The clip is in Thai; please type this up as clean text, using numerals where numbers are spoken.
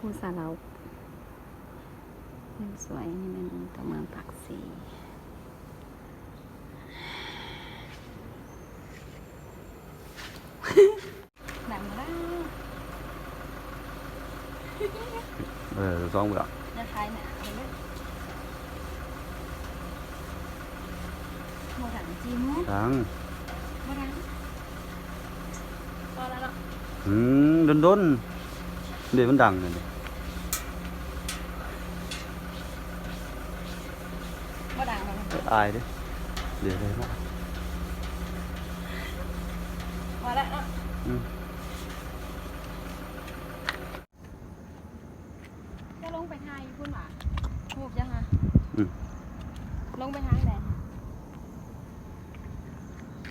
ภูสาเราเป็นสวยนี่เป็นตัวเมืองปักสีหนังมาแล้วซ้อมกันจะคลายหนาเลยโมดังจิ้มดังโมดังพอแล้วเนาะโดนเดี๋ยวมันดังเลยโมดังเลยอายดิเดี๋ยวเลยนะพอแล้วเนาะจะลงไปทายคุณหว่าถูกยังฮะลงไปทางไหน